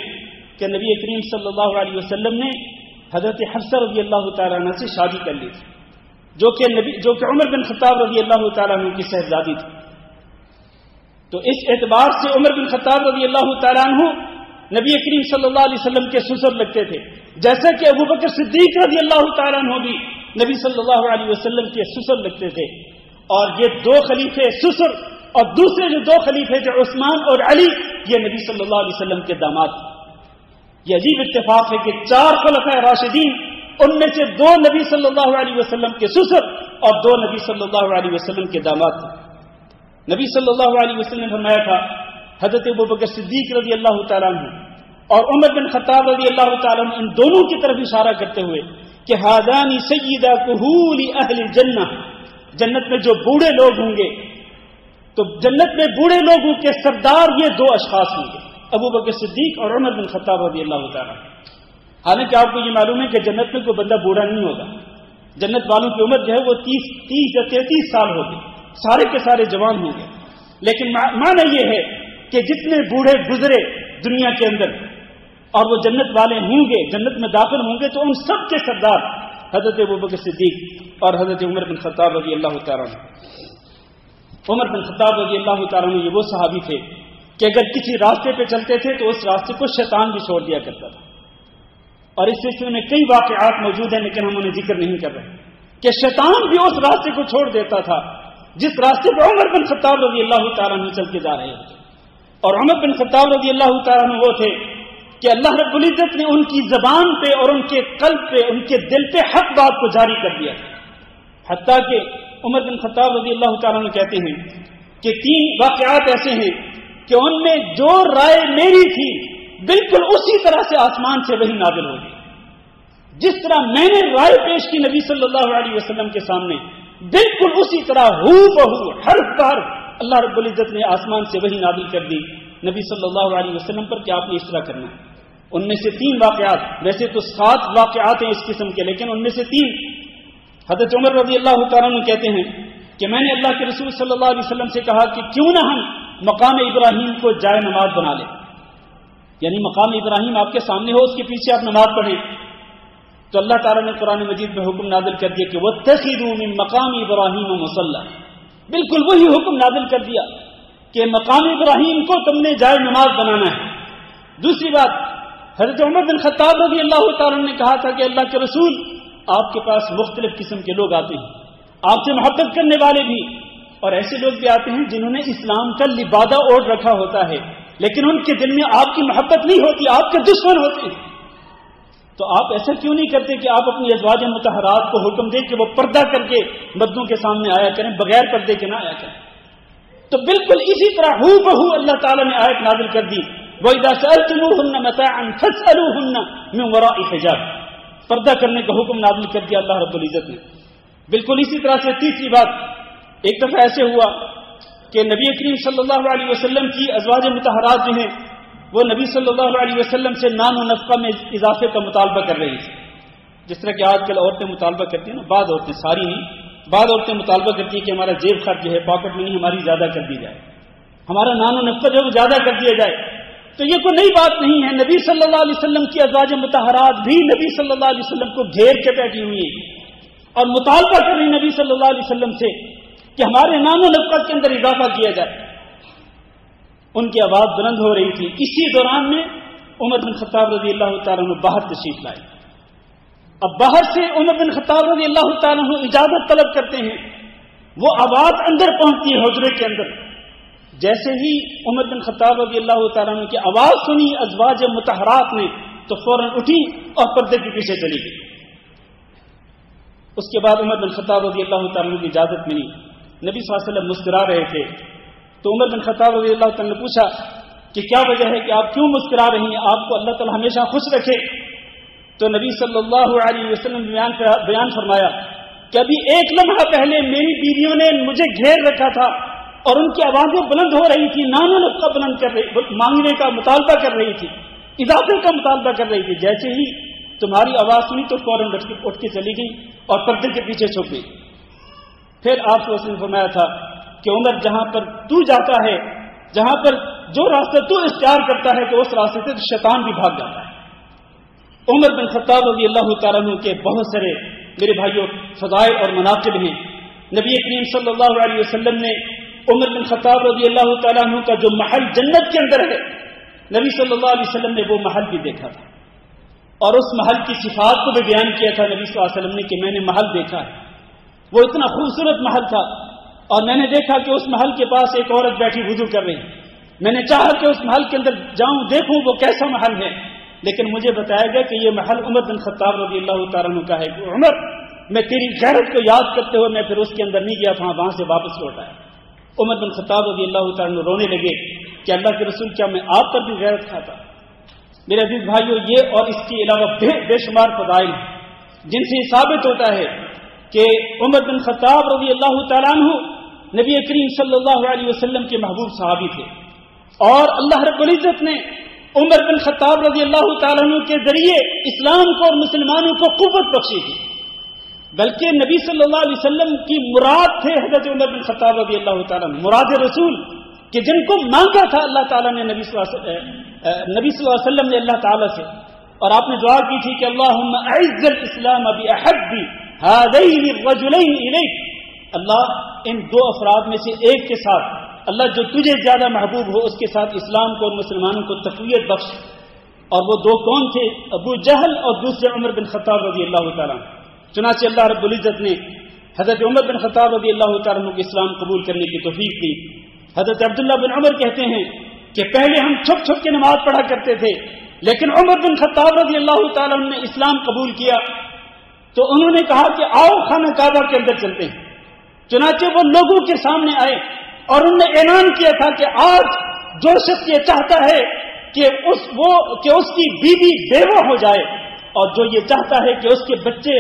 کہ نبی کریم صلی اللہ علیہ وسلم نے حضرت حفصہ رضی اللہ تعالیٰ عنہ سے شادی کر لی تھی، جو کہ عمر بن خطاب رضی اللہ تعالیٰ عنہ کی صاحبزادی تھی۔ تو اس اعتبار سے عمر بن خطاب رضی اللہ تعالیٰ عنہ نبی کریم صلی اللہ علیہ وسلم کے سسر لگتے تھے، جیسا کہ ابو بکر صدیق رضی اللہ تعالیٰ عنہ بھی نبی صلی اللہ علیہ وسلم کے سسر لگتے تھے۔ اور یہ 2 خلیفے سسر اور دوسرے جو 2 خلیفے جو عثمان اور علی، یہ نبی صلی اللہ علیہ وسلم کے داماد۔ یہ عجیب اتفاق ہے کہ 4 خلفائے راشدین، ان میں سے 2 نبی صلی اللہ علیہ وسلم کے سسر اور 2 نبی صلی اللہ علیہ وسلم کے داماد تھے۔ نبی صلی اللہ علیہ وسلم نے فرمایا تھا حضرت ابو بکر صدیق رضی اللہ تعالیٰ عنہ اور عمر بن خطاب رضی اللہ تعالیٰ عنہ ان دونوں کی طرف اشارہ کرتے ہوئے کہ ہذان سیدہ کہول اہل الجنہ، جنت میں جو بوڑھے لوگ ہوں گے تو جنت میں بوڑھے لوگوں کے سردار یہ 2 اشخاص ہوں گے، ابو بکر صدیق اور عمر بن خطاب رضی اللہ تعالیٰ عنہ۔ حالانکہ آپ کو یہ معلوم ہے کہ جنت میں کوئی بندہ بوڑھا نہیں ہوگا، جنت والوں کی عمر جو ہے وہ 30 یا 33 سال ہوگی، سارے کے سارے جوان ہوں گے۔ لیکن معنی یہ ہے کہ جتنے بوڑھے گزرے دنیا کے اندر اور وہ جنت والے ہوں گے، جنت میں داخل ہوں گے، تو ان سب کے سردار حضرت ابوبکر صدیق اور حضرت عمر بن خطاب رضی اللہ تعالیٰ عنہ۔ عمر بن خطاب رضی اللہ تعالیٰ عنہ یہ وہ صحابی تھے کہ اگر کسی راستے پہ چلتے تھے تو اس راستے کو شیطان بھی چھوڑ دیا کرتا تھا، اور اس سلسلے میں کئی واقعات موجود ہیں لیکن ہم انہیں ذکر نہیں کر رہے کہ شیطان بھی اس راستے کو چھوڑ دیتا تھا جس راستے پہ عمر بن خطاب رضی اللہ تعالیٰ عنہ چل کے جا رہے ہوتے. اور عمر بن خطاب رضی اللہ تعالیٰ عنہ وہ تھے کہ اللہ رب العزت نے ان کی زبان پہ اور ان کے قلب پہ، ان کے دل پہ حق بات کو جاری کر دیا. حتیٰ کہ عمر بن خطاب رضی اللہ تعالیٰ عنہ کہتے ہیں کہ 3 واقعات ایسے ہیں کہ ان میں جو رائے میری تھی بالکل اسی طرح سے آسمان سے وہی نازل ہوگی. جس طرح میں نے رائے پیش کی نبی صلی اللہ علیہ وسلم کے سامنے، بالکل اسی طرح ہو بہو حرف بحرف اللہ رب العزت نے آسمان سے وہی نازل کر دی نبی صلی اللہ علیہ وسلم پر کہ آپ نے اس طرح کرنا ہے. ان میں سے 3 واقعات، ویسے تو 7 واقعات ہیں اس قسم کے، لیکن ان میں سے 3 حضرت عمر رضی اللہ تعالیٰ عنہ کہتے ہیں کہ میں نے اللہ کے رسول صلی اللہ علیہ وسلم سے کہا کہ کیوں نہ ہم مقام ابراہیم کو جائے نماز بنا لیں، یعنی مقام ابراہیم آپ کے سامنے ہو، اس کے پیچھے آپ نماز پڑھیں. تو اللہ تعالیٰ نے قرآن مجید میں حکم نازل کر دیا کہ وَاتَّخِذُوا مِن مَّقَامِ إِبْرَاهِيمَ مُصَلًّى، بالکل وہی حکم نازل کر دیا کہ مقام ابراہیم کو تم نے جائے نماز بنانا ہے. دوسری بات، حضرت عمر بن خطاب رضی اللہ تعالیٰ نے کہا تھا کہ اللہ کے رسول، آپ کے پاس مختلف قسم کے لوگ آتے ہیں، آپ سے محبت کرنے والے بھی، اور ایسے لوگ بھی آتے ہیں جنہوں نے اسلام کا لبادہ اوڑھ رکھا ہوتا ہے لیکن ان کے دل میں آپ کی محبت نہیں ہوتی، آپ کے دشمن ہوتے ہیں. تو آپ ایسا کیوں نہیں کرتے کہ آپ اپنی ازواج مطہرات کو حکم دیں کہ وہ پردہ کر کے مردوں کے سامنے آیا کریں، بغیر پردے کے نہ آیا کریں. تو بالکل اسی طرح ہو بہو اللہ تعالیٰ نے آیت نازل کر دی وَإِذَا سَأَلْتُمُوهُنَّ مَتَاعًا فَاسْأَلُوهُنَّ مِنْ وَرَاءِ حِجَابٍ، پردہ کرنے کا حکم نازل کر دیا اللہ رب العزت نے. بالکل اسی طرح سے تیسری بات، ایک دفعہ ایسے ہوا کہ نبی کریم صلی اللہ علیہ وسلم کی ازواج مطہرات جو ہیں وہ نبی صلی اللہ علیہ وسلم سے نان و نفقہ میں اضافے کا مطالبہ کر رہی تھی. جس طرح کہ آج کل عورتیں مطالبہ کرتی ہیں نا، بعض عورتیں، ساری نہیں، بعض عورتیں مطالبہ کرتی ہیں کہ ہمارا جیب خرچ جو ہے، پاکٹ منی ہماری زیادہ کر دی جائے، ہمارا نان و نفقہ جو ہے وہ زیادہ کر دیا جائے. تو یہ کوئی نئی بات نہیں ہے. نبی صلی اللہ علیہ وسلم کی ازواج مطہرات بھی نبی صلی اللہ علیہ وسلم کو گھیر کے بیٹھی ہوئی ہیں اور مطالبہ کر رہی نبی صلی اللہ علیہ وسلم سے کہ ہمارے نان و نفقہ کے اندر اضافہ کیا جائے. ان کی آواز بلند ہو رہی تھی. اسی دوران میں عمر بن خطاب رضی اللہ تعالیٰ عنہ باہر تشریف لائے. اب باہر سے عمر بن خطاب رضی اللہ تعالیٰ عنہ اجازت طلب کرتے ہیں. وہ آواز اندر پہنچتی ہے حجرے کے اندر. جیسے ہی عمر بن خطاب رضی اللہ تعالیٰ عنہ کی آواز سنی ازواج مطہرات نے تو فوراً اٹھی اور پردے کے پیچھے چلی گئی. اس کے بعد عمر بن خطاب رضی اللہ تعالیٰ عنہ کی اجازت ملی. نبی صلی اللہ علیہ وسلم مسکرا رہے تھے. تو عمر بن خطاب رضی اللہ تعالیٰ نے پوچھا کہ کیا وجہ ہے کہ آپ کیوں مسکرا رہی ہیں، آپ کو اللہ تعالیٰ ہمیشہ خوش رکھے. تو نبی صلی اللہ علیہ وسلم بیان فرمایا کہ ابھی ایک لمحہ پہلے میری بیویوں نے مجھے گھیر رکھا تھا اور ان کی آوازیں بلند ہو رہی تھی، نان و نفقہ بلند کر رہی، مانگنے کا مطالبہ کر رہی تھی، اضافے کا مطالبہ کر رہی تھی. جیسے ہی تمہاری آواز سنی تو فوراً اٹھ کے چلی گئی اور پردے کے پیچھے چھپ گئی. پھر آپ کو اس نے فرمایا تھا کہ عمر، جہاں پر تو جاتا ہے، جہاں پر جو راستہ تو اختیار کرتا ہے کہ اس راستے سے شیطان بھی بھاگ جاتا ہے. عمر بن خطاب رضی اللہ تعالیٰ عنہ کے بہت سارے میرے بھائیوں فضائل اور مناقب ہیں. نبی کریم صلی اللہ علیہ وسلم نے عمر بن خطاب رضی اللہ تعالیٰ عنہ کا جو محل جنت کے اندر ہے، نبی صلی اللہ علیہ وسلم نے وہ محل بھی دیکھا تھا اور اس محل کی صفات کو بھی بیان کیا تھا نبی صلی اللہ علیہ وسلم نے کہ میں نے محل دیکھا ہے. وہ اتنا خوبصورت محل تھا اور میں نے دیکھا کہ اس محل کے پاس ایک عورت بیٹھی وضو کر رہی. میں نے چاہا کہ اس محل کے اندر جاؤں، دیکھوں وہ کیسا محل ہے، لیکن مجھے بتایا گیا کہ یہ محل عمر بن خطاب رضی اللہ تعالیٰ عنہ کا ہے. عمر، میں تیری غیرت کو یاد کرتے ہوئے میں پھر اس کے اندر نہیں گیا تھا، وہاں سے واپس لوٹ آیا. عمر بن خطاب رضی اللہ تعالیٰ عنہ رونے لگے کہ اللہ کے رسول، کیا میں آپ پر بھی غیرت کھاتا؟ میرے عزیز بھائیوں، یہ اور اس کے علاوہ بے شمار فضائل جن سے ثابت ہوتا ہے کہ عمر بن خطاب رضی اللہ تعالیٰ عنہ نبی کریم صلی اللہ علیہ وسلم کے محبوب صحابی تھے اور اللہ رب العزت نے عمر بن خطاب رضی اللہ تعالیٰ عنہ کے ذریعے اسلام کو اور مسلمانوں کو قوت بخشی تھی. بلکہ نبی صلی اللہ علیہ وسلم کی مراد تھے حضرت عمر بن خطاب رضی اللہ تعالیٰ عنہ، مراد رسول کہ جن کو مانگا تھا اللہ تعالیٰ نے نبی صلی اللہ علیہ وسلم نے اللہ تعالیٰ سے. اور آپ نے دعا کی تھی کہ اللہم اعز الاسلام باحب هذین الرجلین الیک، اللہ ان دو افراد میں سے ایک کے ساتھ، اللہ جو تجھے زیادہ محبوب ہو اس کے ساتھ اسلام کو اور مسلمانوں کو تقویت بخش. اور وہ دو کون تھے؟ ابو جہل اور دوسرے عمر بن خطاب رضی اللہ تعالیٰ. چنانچہ اللہ رب العزت نے حضرت عمر بن خطاب رضی اللہ تعالیٰ عنہ کو اسلام قبول کرنے کی توفیق دی. حضرت عبداللہ بن عمر کہتے ہیں کہ پہلے ہم چھپ چھپ کے نماز پڑھا کرتے تھے، لیکن عمر بن خطاب رضی اللہ تعالیٰ عنہ نے اسلام قبول کیا تو انہوں نے کہا کہ آؤ خانہ کعبہ کے اندر چلتے ہیں. چنانچہ وہ لوگوں کے سامنے آئے اور انہوں نے اعلان کیا تھا کہ آج جو شخص یہ چاہتا ہے کہ اس کی بیوی بیوہ ہو جائے اور جو یہ چاہتا ہے کہ اس کے بچے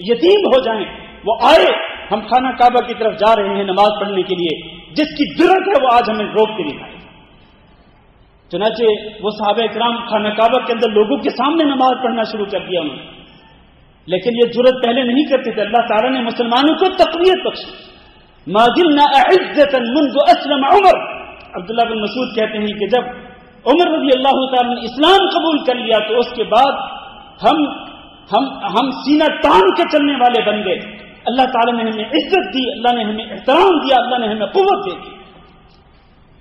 یتیم ہو جائیں وہ آئے، ہم خانہ کعبہ کی طرف جا رہے ہیں نماز پڑھنے کے لیے، جس کی جرأت ہے وہ آج ہمیں روک کے دکھائے. چنانچہ وہ صحابہ کرام خانہ کعبہ کے اندر لوگوں کے سامنے نماز پڑھنا شروع کر دیا انہوں نے، لیکن یہ جرأت پہلے نہیں کرتے تھے. اللہ تعالیٰ نے مسلمانوں کو تقویت بخشی. ما زلنا اعزة منذ اسلم عمر. عبداللہ بن مسعود کہتے ہیں کہ جب عمر رضی اللہ تعالیٰ نے اسلام قبول کر لیا تو اس کے بعد ہم سینہ تان کے چلنے والے بن گئے. اللہ تعالیٰ نے ہمیں عزت دی، اللہ نے ہمیں احترام دیا، اللہ نے ہمیں قوت دے دی.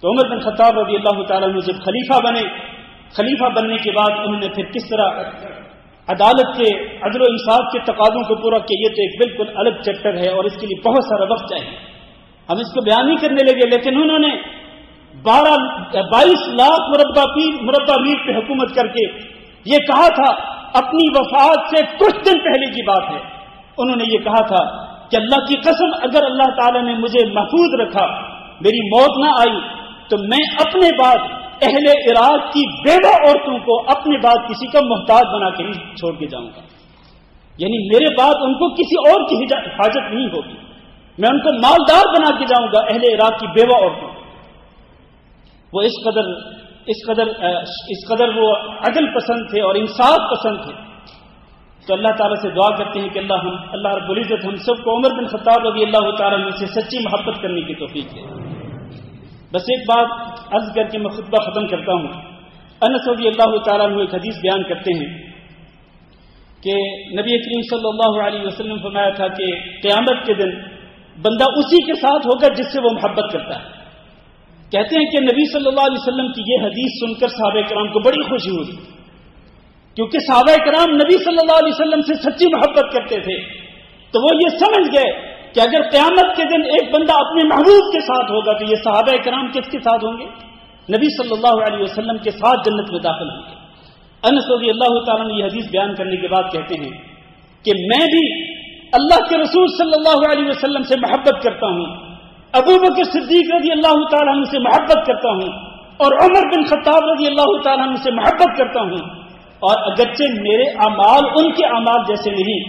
تو عمر بن خطاب رضی اللہ تعالیٰ عنہ جب خلیفہ بنے، خلیفہ بننے کے بعد انہوں نے پھر کس طرح عدالت کے عدل و انصاف کے تقاضوں کو پورا کیا، یہ تو ایک بالکل الگ چیپٹر ہے اور اس کے لیے بہت سارا وقت چاہیے، ہم اس کو بیان نہیں کرنے لگے. لیکن انہوں نے 22 لاکھ مربع میل پہ حکومت کر کے یہ کہا تھا، اپنی وفات سے کچھ دن پہلے کی بات ہے، انہوں نے یہ کہا تھا کہ اللہ کی قسم اگر اللہ تعالیٰ نے مجھے محفوظ رکھا، میری موت نہ آئی تو میں اپنے بعد اہل عراق کی بیوہ عورتوں کو اپنے بعد کسی کا محتاج بنا کے نہیں چھوڑ کے جاؤں گا. یعنی میرے بعد ان کو کسی اور کی حاجت نہیں ہوگی، میں ان کو مالدار بنا کے جاؤں گا اہل عراق کی بیوہ عورتوں. وہ اس قدر وہ عدل پسند تھے اور انصاف پسند تھے. تو اللہ تعالیٰ سے دعا کرتے ہیں کہ اللہ رب العزت ہم سب کو عمر بن خطاب رضی اللہ تعالیٰ عنہ سے سچی محبت کرنے کی توفیق دے. بس ایک بات عرض کر کے میں خطبہ ختم کرتا ہوں. انس رضی اللہ تعالیٰ عنہ ایک حدیث بیان کرتے ہیں کہ نبی کریم صلی اللہ علیہ وسلم فرمایا تھا کہ قیامت کے دن بندہ اسی کے ساتھ ہوگا جس سے وہ محبت کرتا ہے. کہتے ہیں کہ نبی صلی اللہ علیہ وسلم کی یہ حدیث سن کر صحابہ کرام کو بڑی خوشی ہوئی، کیونکہ صحابہ کرام نبی صلی اللہ علیہ وسلم سے سچی محبت کرتے تھے. تو وہ یہ سمجھ گئے کہ اگر قیامت کے دن ایک بندہ اپنے محبوب کے ساتھ ہوگا تو یہ صحابہ کرام کس کے ساتھ ہوں گے؟ نبی صلی اللہ علیہ وسلم کے ساتھ جنت میں داخل ہوں گے. انس رضی اللہ تعالیٰ نے یہ حدیث بیان کرنے کے بعد کہتے ہیں کہ میں بھی اللہ کے رسول صلی اللہ علیہ وسلم سے محبت کرتا ہوں، ابو بکر صدیق رضی اللہ تعالیٰ عنہ سے محبت کرتا ہوں اور عمر بن خطاب رضی اللہ تعالیٰ عنہ سے محبت کرتا ہوں. اور اگرچہ میرے اعمال ان کے اعمال جیسے نہیں،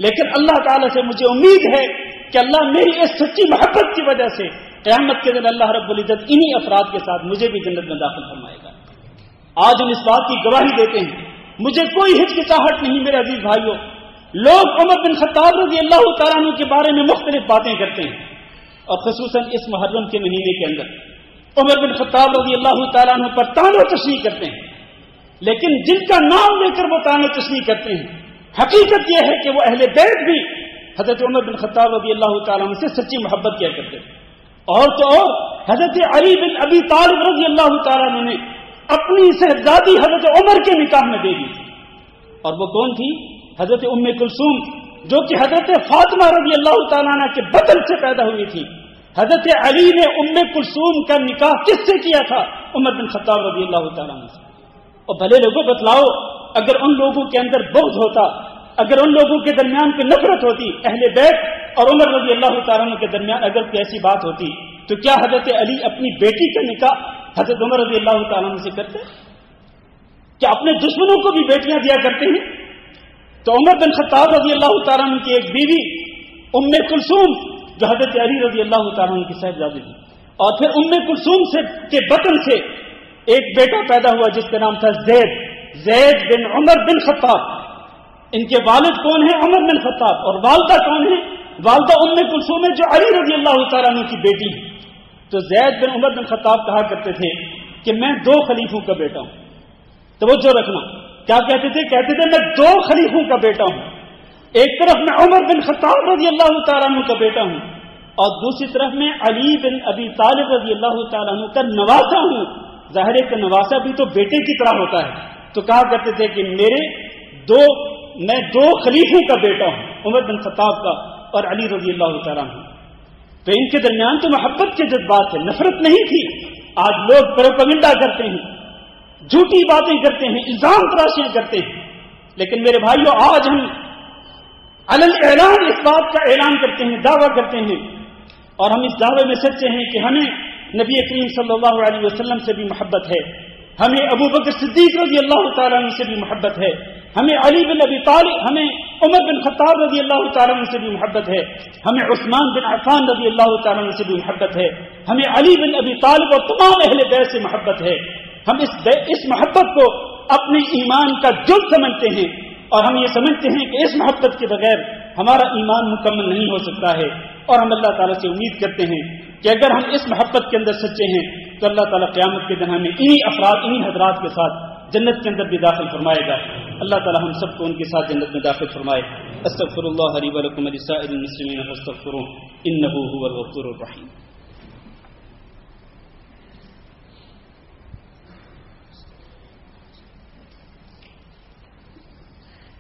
لیکن اللہ تعالیٰ سے مجھے امید ہے کہ اللہ میری اس سچی محبت کی وجہ سے قیامت کے دن اللہ رب العزت انہی افراد کے ساتھ مجھے بھی جنت میں داخل فرمائے گا. آج ہم اس بات کی گواہی دیتے ہیں، مجھے کوئی ہچکچاہٹ نہیں میرے عزیز بھائیوں. لوگ عمر بن خطاب رضی اللہ تعالیٰ عنہ کے بارے میں مختلف باتیں کرتے ہیں، اور خصوصاً اس محرم کے مہینے کے اندر عمر بن خطاب رضی اللہ تعالیٰ عنہ پر طعن و تشنیع کرتے ہیں. لیکن جن کا نام لے کر وہ طعن و تشنیع کرتے ہیں، حقیقت یہ ہے کہ وہ اہل بیت بھی حضرت عمر بن خطاب رضی اللہ تعالیٰ عنہ سے سچی محبت کیا کرتے تھے. اور تو اور حضرت علی بن ابی طالب رضی اللہ تعالیٰ عنہ نے اپنی صاحبزادی حضرت عمر کے نکاح میں دے دی تھی. اور وہ کون تھی؟ حضرت ام کلثوم، جو کہ حضرت فاطمہ رضی اللہ تعالیٰ عنہ کے بطن سے پیدا ہوئی تھی. حضرت علی نے ام کلثوم کا نکاح کس سے کیا تھا؟ عمر بن خطاب رضی اللہ تعالیٰ عنہ سے. اور بھلے لوگوں بتلاؤ، اگر ان لوگوں کے اندر بغض ہوتا، اگر ان لوگوں کے درمیان کوئی نفرت ہوتی، اہل بیت اور عمر رضی اللہ تعالیٰ عنہ کے درمیان اگر کوئی ایسی بات ہوتی، تو کیا حضرت علی اپنی بیٹی کا نکاح حضرت عمر رضی اللہ تعالیٰ عنہ سے کرتے؟ کیا اپنے دشمنوں کو بھی بیٹیاں دیا کرتے ہیں؟ تو عمر بن خطاب رضی اللہ تعالیٰ عنہ کی ایک بیوی ام کلثوم، جو حضرت علی رضی اللہ تعالیٰ عنہ کی صاحبزادی تھی، اور پھر ام کلثوم کے بطن سے ایک بیٹا پیدا ہوا جس کا نام تھا زید بن عمر بن خطاب. ان کے والد کون ہیں؟ عمر بن خطاب. اور والدہ کون ہے؟ والدہ ام کلثوم ہے، جو علی رضی اللہ تعالیٰ عنہ کی بیٹی ہے. تو زید بن عمر بن خطاب کہا کرتے تھے کہ میں 2 خلیفوں کا بیٹا ہوں. توجہ رکھنا، کیا کہتے تھے؟ کہتے تھے میں 2 خلیفوں کا بیٹا ہوں. ایک طرف میں عمر بن خطاب رضی اللہ تعالیٰ عنہ کا بیٹا ہوں، اور دوسری طرف میں علی بن ابی طالب رضی اللہ تعالیٰ عنہ کا نواسا ہوں. ظاہر ہے کہ نواسا بھی تو بیٹے کی طرح ہوتا ہے. تو کہا کرتے تھے کہ میں 2 خلیفوں کا بیٹا ہوں، عمر بن خطاب کا اور علی رضی اللہ تعالیٰ عنہ. تو ان کے درمیان تو محبت کے جذبات تھے، نفرت نہیں تھی. آج لوگ پروپیگنڈا کرتے ہیں، جھوٹی باتیں کرتے ہیں، الزام تراشیاں کرتے ہیں. لیکن میرے بھائیوں، آج ہم علی الاعلان اس بات کا اعلان کرتے ہیں، دعویٰ کرتے ہیں، اور ہم اس دعوے میں سچے ہیں کہ ہمیں نبی کریم صلی اللہ علیہ وسلم سے بھی محبت ہے، ہمیں ابو بکر صدیق رضی اللہ تعالیٰ عنہ سے بھی محبت ہے، ہمیں علی بن ابی طالب، ہمیں عمر بن خطاب رضی اللہ تعالیٰ عنہ سے بھی محبت ہے، ہمیں عثمان بن عفان رضی اللہ تعالیٰ عنہ سے بھی محبت ہے، ہمیں علی بن ابی طالب اور تمام اہل بیت سے محبت ہے. ہم اس محبت کو اپنے ایمان کا جز سمجھتے ہیں، اور ہم یہ سمجھتے ہیں کہ اس محبت کے بغیر ہمارا ایمان مکمل نہیں ہو سکتا ہے. اور ہم اللہ تعالیٰ سے امید کرتے ہیں کہ اگر ہم اس محبت کے اندر سچے ہیں تو اللہ تعالیٰ قیامت کے دن ہمیں انہی افراد، انہی حضرات کے ساتھ جنت کے اندر بھی داخل فرمائے گا. اللہ تعالیٰ ہم سب کو ان کے ساتھ جنت میں داخل فرمائے. استغفر اللہ لی ولکم ولسائر المسلمین فاستغفروہ انہ هو الغفور الرحیم.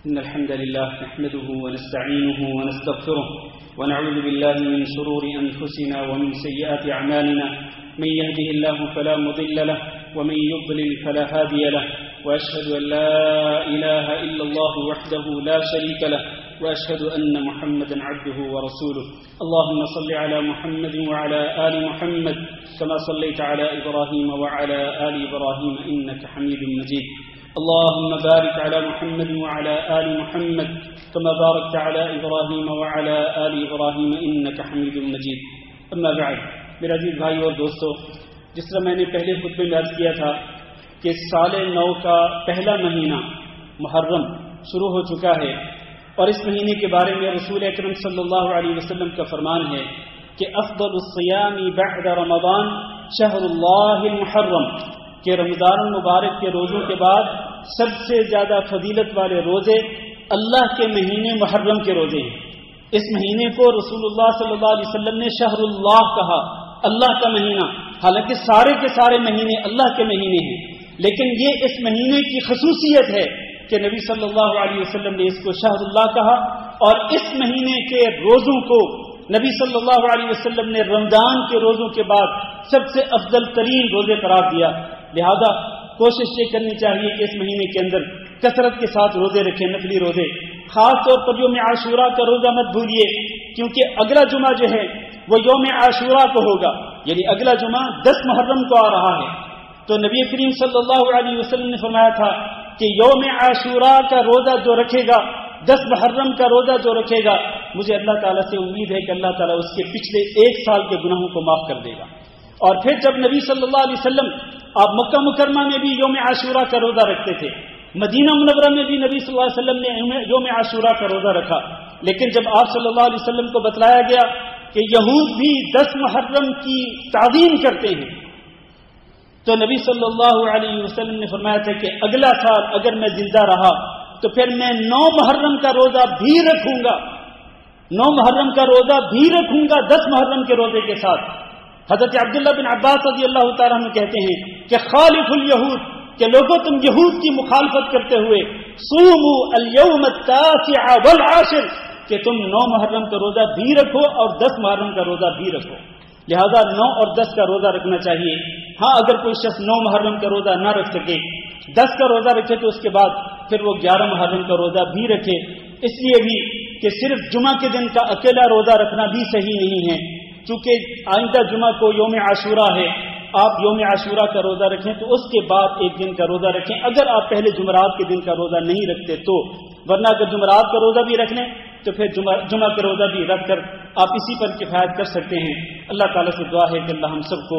إن الحمد لله نحمده ونستعينه ونستغفره ونعوذ بالله من شرور أنفسنا ومن سيئات أعمالنا. من يهده الله فلا مضل له ومن يضلل فلا هادي له، وأشهد أن لا إله إلا الله وحده لا شريك له، وأشهد أن محمدا عبده ورسوله. اللهم صل على محمد وعلى آل محمد كما صليت على إبراهيم وعلى آل إبراهيم إنك حميد مجيد. اللهم بارك على محمد وعلى آل محمد كما باركت على إبراهيم وعلى آل إبراهيم إنك حميد مجيد. أما بعد، میرے عزیز بھائیو اور دوستو، جس طرح میں نے پہلے خطبے میں عرض کیا تھا کہ سال نو کا پہلا مہینہ محرم شروع ہو چکا ہے، اور اس مہینے کے بارے میں رسول اکرم صلی اللہ علیہ وسلم کا فرمان ہے کہ افضل الصیام بعد رمضان شہر اللہ المحرم، کہ رمضان المبارک کے روزوں کے بعد سب سے زیادہ فضیلت والے روزے اللہ کے مہینے محرم کے روزے ہیں. اس مہینے کو رسول اللہ صلی اللہ علیہ وسلم نے شہر اللہ کہا، اللہ کا مہینہ. حالانکہ سارے کے سارے مہینے اللہ کے مہینے ہیں، لیکن یہ اس مہینے کی خصوصیت ہے کہ نبی صلی اللہ علیہ وسلم نے اس کو شہر اللہ کہا، اور اس مہینے کے روزوں کو نبی صلی اللہ علیہ وسلم نے رمضان کے روزوں کے بعد سب سے افضل ترین روزے قرار دیا. لہذا کوشش یہ کرنی چاہیے کہ اس مہینے کے اندر کثرت کے ساتھ روزے رکھیں، نفلی روزے. خاص طور پر یوم عاشورہ کا روزہ مت بھولیے، کیونکہ اگلا جمعہ جو ہے وہ یوم عاشورہ کو ہوگا، یعنی اگلا جمعہ 10 محرم کو آ رہا ہے. تو نبی کریم صلی اللہ علیہ وسلم نے فرمایا تھا کہ یوم عاشورہ کا روزہ جو رکھے گا، 10 محرم کا روزہ جو رکھے گا، مجھے اللہ تعالیٰ سے امید ہے کہ اللہ تعالیٰ اس کے پچھلے 1 سال کے گناہوں کو معاف کر دے گا. اور پھر جب نبی صلی اللہ علیہ وسلم آپ مکہ مکرمہ میں بھی یوم عاشورہ کا روزہ رکھتے تھے، مدینہ منورہ میں بھی نبی صلی اللہ علیہ وسلم نے یوم عاشورہ کا روزہ رکھا. لیکن جب آپ صلی اللہ علیہ وسلم کو بتلایا گیا کہ یہود بھی 10 محرم کی تعظیم کرتے ہیں، تو نبی صلی اللہ علیہ وسلم نے فرمایا تھا کہ اگلا سال اگر میں زندہ رہا تو پھر میں 9 محرم کا روزہ بھی رکھوں گا، 9 محرم کا روزہ بھی رکھوں گا 10 محرم کے روزے کے ساتھ. حضرت عبداللہ بن عباس رضی اللہ تعالیٰ عنہ کہتے ہیں کہ خالف الیہود، کہ لوگوں تم یہود کی مخالفت کرتے ہوئے صوموا الیوم التاسع والعاشر، کہ تم 9 محرم کا روزہ بھی رکھو اور 10 محرم کا روزہ بھی رکھو. لہذا 9 اور 10 کا روزہ رکھنا چاہیے. ہاں اگر کوئی شخص 9 محرم کا روزہ نہ رکھ سکے، 10 کا روزہ رکھے تو اس کے بعد پھر وہ 11 محرم کا روزہ بھی رکھے. اس لیے بھی کہ صرف جمعہ کے دن کا اکیلا روزہ رکھنا بھی صحیح نہیں ہے، چونکہ آئندہ جمعہ کو یوم عاشورہ ہے. آپ یوم عاشورہ کا روزہ رکھیں تو اس کے بعد 1 دن کا روزہ رکھیں، اگر آپ پہلے جمعرات کے دن کا روزہ نہیں رکھتے تو. ورنہ اگر جمعرات کا روزہ بھی رکھ لیں تو پھر جمعہ کا روزہ بھی رکھ کر آپ اسی پر کفایت کر سکتے ہیں. اللہ تعالیٰ سے دعا ہے کہ اللہ ہم سب کو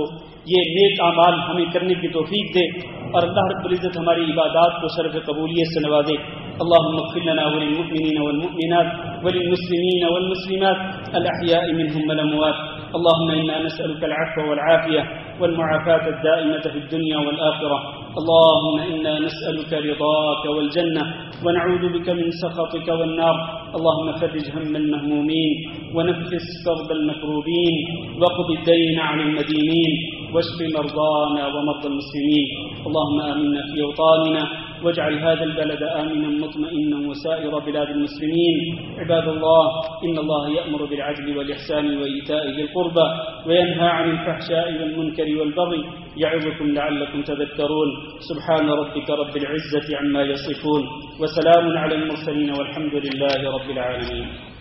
یہ نیک اعمال ہمیں کرنے کی توفیق دے، اور اللہ رب العزت ہماری عبادات کو شرف قبولیت سے نوازے. اللهم اغفر لنا وللمؤمنين والمؤمنات وللمسلمين والمسلمات الأحياء منهم والأموات. اللهم إنا نسألك العفو والعافية والمعافاة الدائمة في الدنيا والآخرة. اللهم إنا نسألك رضاك والجنة ونعوذ بك من سخطك والنار. اللهم فرج هم المهمومين ونفس كرب المكروبين واقض الدين عن المدينين واشف مرضانا ومرضى المسلمين. اللهم آمنا في أوطاننا واجعل هذا البلد آمنا مطمئنا وسائر بلاد المسلمين. عباد الله، إن الله يأمر بالعدل والإحسان وإيتاء ذي القربى وينهى عن الفحشاء والمنكر والبغي يعظكم لعلكم تذكرون. سبحان ربك رب العزة عما يصفون وسلام على المرسلين والحمد لله رب العالمين.